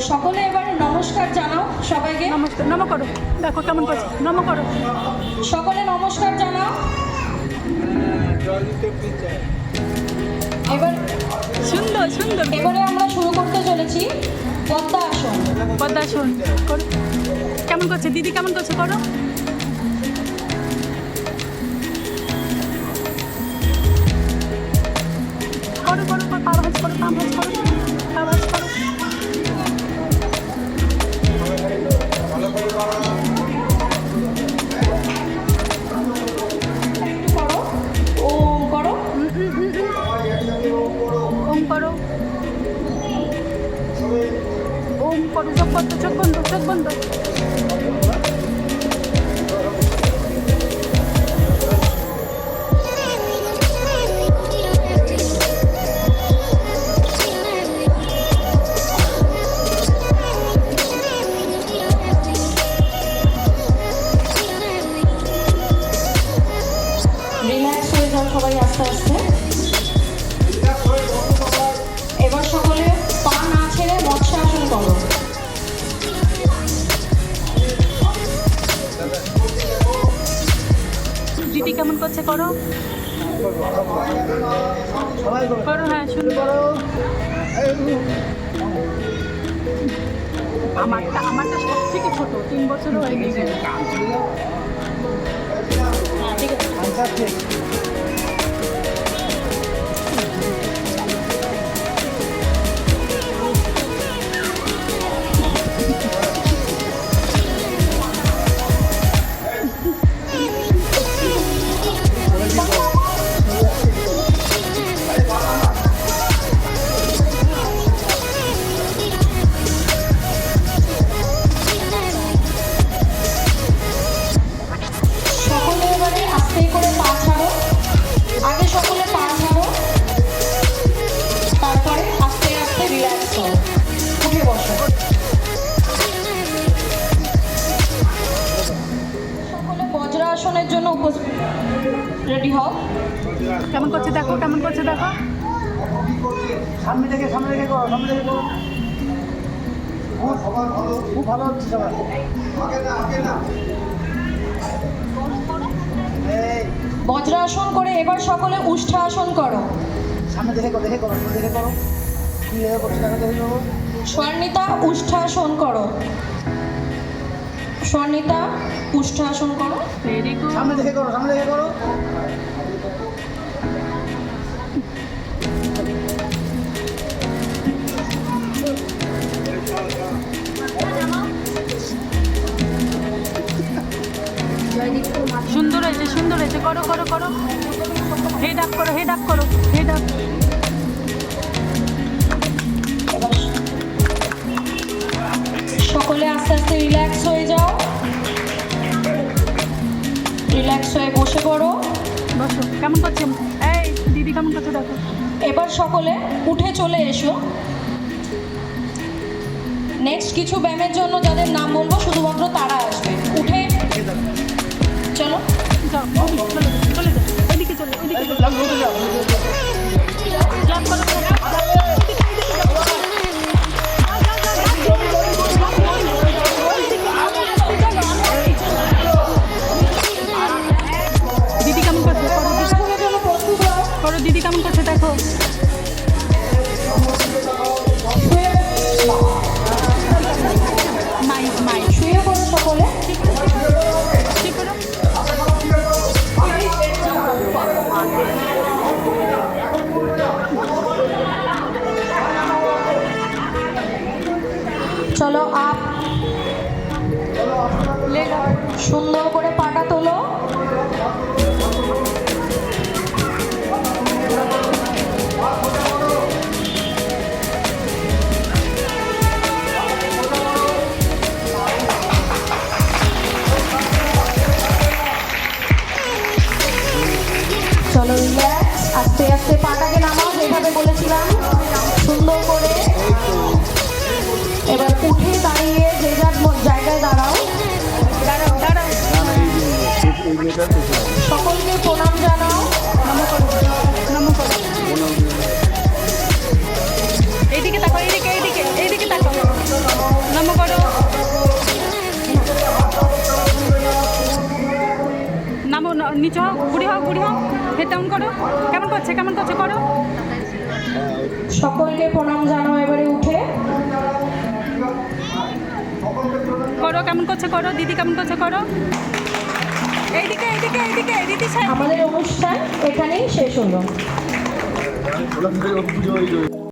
সকলে এবার নমস্কার জানাও সবাইকে। নমস্কার, নম করো। দেখো কেমন করছে, নম করো। সকলে নমস্কার জানাও। এবার সুন্দর সুন্দর। এবারে আমরা শুরু করতে চলেছি পদ্মাসন। পদ্মাসন করো। কেমন করছে দিদি, কেমন করছে করো। করো করো করো, পা ভাঁজ করো, পা ভাঁজ করো, পা ভাঁজ করো। একটু করো, ওম করো। ওম করো, ওম করো। চোখ বন্ধ, চোখ বন্ধ, চোখ বন্ধ। রিল্যাক্স হয়ে যাও সবাই আস্তে আস্তে। এবার সকলে পা না ছেড়ে মৎস্যাসন করো। দিদি কেমন করছে করো। করো, হ্যাঁ শুরু করো। আমারটা সব থেকে ছোট, 3 বছর হয়ে গেছে। ঠিক আছে। সকলে এবারে আস্তে করে পা ছাড়ো। আগে সকলে পা ছাড়ো, তারপরে আস্তে আস্তে রিল্যাক্স করো। উঠে বসো। সকলে বজ্রাসনের জন্য রেডি হও। কেমন করছে দেখো, কেমন করছে দেখো। সামনে থেকে করো, সামনে থেকে করো। খুব ভালো হচ্ছে সবাই। এই, বজ্রাসন করে এবার সকলে উষ্ঠাসন করো। সামনে দেখে করো, দেখে করো, সামনে দেখে করো। কি দেখে করছো, দেখে দেখে করো। স্বর্ণিতা উষ্ঠাসন করো। স্বর্ণিতা উষ্ঠাসন করো। Very good. সামনে দেখে করো, সামনে দেখে করো। সুন্দর হয়েছে, সুন্দর হয়েছে। করো করো করো। হেড আপ করো, হেড আপ করো, হেড আপ। এবার সকলে আস্তে আস্তে রিল্যাক্স হয়ে যাও। রিল্যাক্স হয়ে বসে পড়ো। বসো। কেমন করছেন এই দিদি, কেমন করছে দেখো। এবার সকলে উঠে চলে এসো। নেক্সট কিছু ব্যায়ামের জন্য যাদের নাম বলবো শুধুমাত্র তারা আসবে। উঠে চলো। যাও, চলে যাও, চলে যাও। ওইদিকে চলে, ওইদিকে চলে। ক্লাব করো, ক্লাব করো। দিদি কেমন করছে করো, আসনের জন্য প্রস্তুত হও। করো। দিদি কেমন করছে দেখো। Nice nice. শুয়ে পড়ো সকলে। ঠিক করো। চলো আপ। Leg up. সুন্দর করে পাটা তোলো। চলো রিল্যাক্স। আস্তে আস্তে পাটাকে নামাও যেভাবে বলেছিলাম সুন্দর করে। এবার উঠে দাঁড়িয়ে যে যার জায়গায় দাঁড়াও। দাঁড়াও দাঁড়াও। সকলকে প্রণাম জানাও। নমো করো, নমো করো। এইদিকে তাকাও, এইদিকে এইদিকে এইদিকে তাকাও। নিচে হও, বুড়ি হও, বুড়ি হও, হেড ডাউন করো। কেমন করছে, কেমন করছে, করো। সকলকে প্রণাম জানাও এবারে উঠে। করো, কেমন করছে, করো। দিদি কেমন করছে, করো। এইদিকে এইদিকে এইদিকে দিদি সাহেব। আমাদের অনুষ্ঠান এখানেই শেষ হলো।